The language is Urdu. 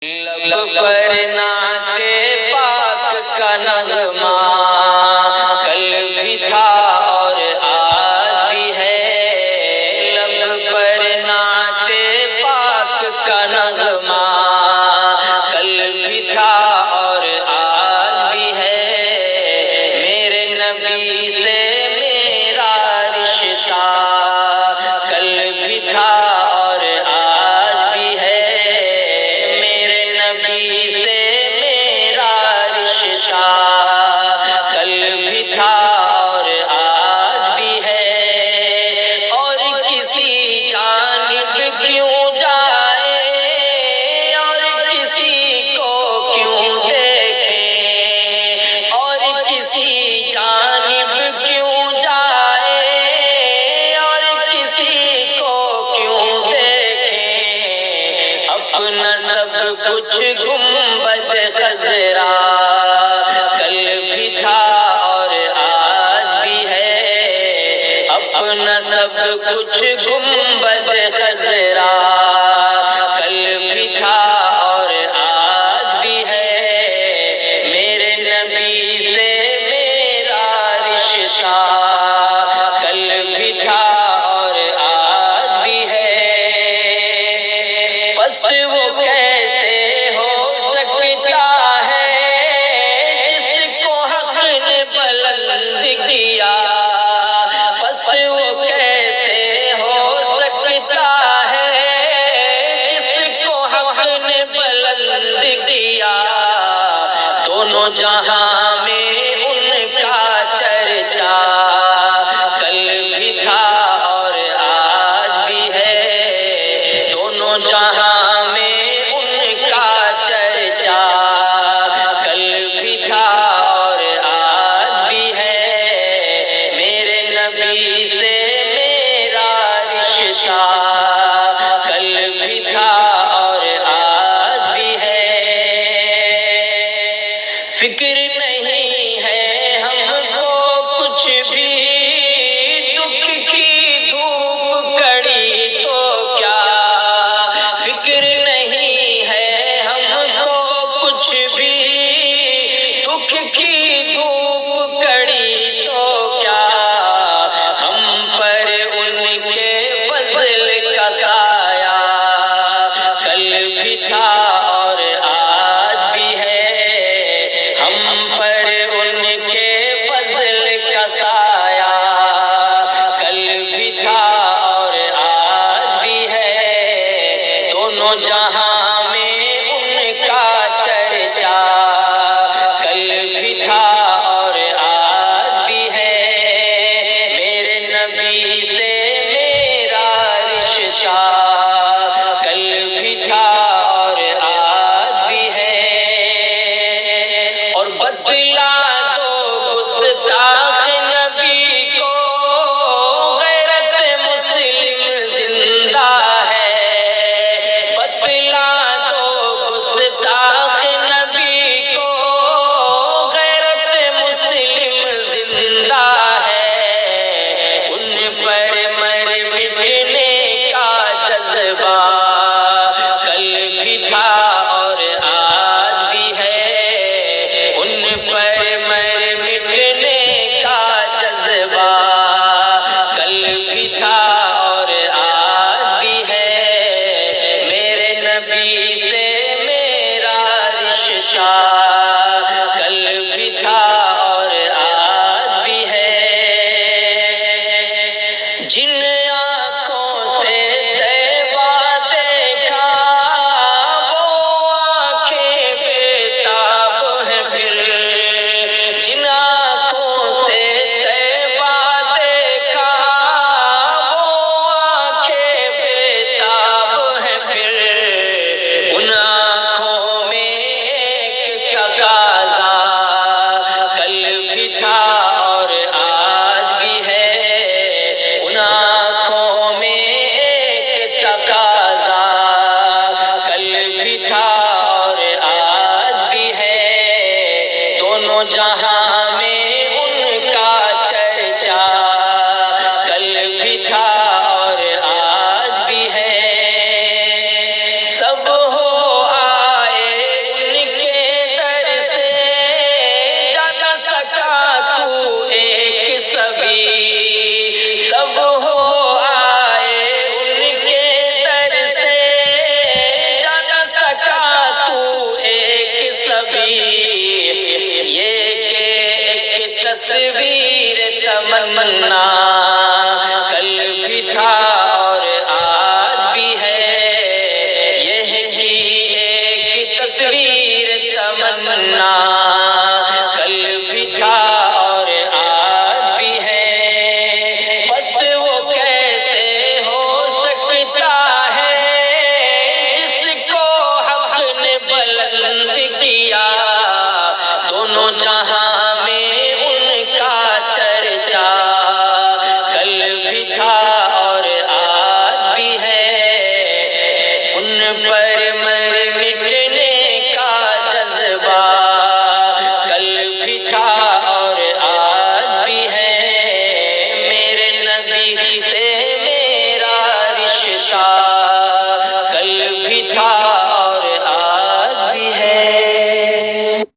لب پر نعت پاک کا نغمہ کل بھی تھا اور آج بھی ہے، لب پر نعت پاک کا نغمہ کل بھی تھا اور آج بھی ہے، میرے نبی سے میرا رشتہ کل بھی تھا اور آج بھی ہے، میرے نبی سے میرا رشتہ کل بھی تھا اور آج بھی ہے، اور کسی جانب کیوں جائے اور کسی کو کیوں دیکھیں، اور کسی جانب کیوں جائے اور کسی کو کیوں دیکھیں، اپنا سب کچھ گنبد خضرا کل بھی تھا اور آج بھی ہے، اپنا سب کچھ گنبد خضرا کل بھی تھا اور آج بھی ہے، میرے نبی سے میرا رشتہ کل بھی تھا اور آج بھی ہے، پست وہ کیسے ہو سکتا ہے جس کو حق نے بلند کیا، پست وہ کیسے ہو سکتا ہے جس کو حق نے بلند کیا، دونوں جہاں میں ان کا چرچا کل بھی تھا اور آج بھی ہے، دونوں جہاں میں ان کا چرچا کل بھی تھا اور آج بھی ہے، میرے نبی سے میرا رشتہ کل بھی تھا اور آج بھی ہے، فکر نہیں ہے ہم کو کچھ بھی دکھ کی دھوپ کڑی تو کیا، فکر نہیں ہے ہم کو کچھ بھی دکھ کی دھوپ کڑی تو کیا، ہم پر ان کے فضل کا سایہ کل بھی تھا اور آج بھی ہے، ہم پر ان کے فضل کا سایہ کل بھی تھا اور آج بھی ہے، دونوں جہاں میں ان کا چرچا کل بھی تھا اور آج بھی ہے، میرے نبی سے میرا رشتہ کل بھی تھا اور آج بھی ہے، اور بدلا دو گستاخ نبی کو غیرت مسلم زندہ ہے، بدلا دو گستاخ نبی کو غیرت مسلم زندہ ہے، ان پر مر مٹنے کا جذبہ کل بھی تھا اور آج بھی ہے، ان پر مر مٹنے کا جذبہ کل بھی تھا اور آج بھی ہے، میرے نبی سے میرا رشتہ کل بھی تھا اور آج بھی ہے، جن آنکھوں سے طیبہ دیکھا وہ آنکھیں بےتاب ہیں پھر، جن آنکھوں سے طیبہ دیکھا وہ آنکھیں بےتاب ہیں پھر، ان آنکھوں میں ایک تقاضا کل بھی تھا اور آج بھی ہے، ان آنکھوں میں ایک تقاضا کل بھی تھا اور آج بھی ہے، دونوں جہاں میں ان کا چرچا کل بھی تھا اور آج بھی ہے، سب ہو آئے تمنا، کل بھی تھا اور آج بھی ہے، یہ کی ایک تصویر تمنا، کل بھی تھا اور آج بھی ہے، پست وہ کیسے ہو سکتا ہے جس کو حق نے بلند کیا، دونوں جہاں میں ان کا چرچا، کل بھی تھا اور آج بھی ہے، ان پر مر مٹنے کا جذبہ، کل بھی تھا اور آج بھی ہے، میرے نبی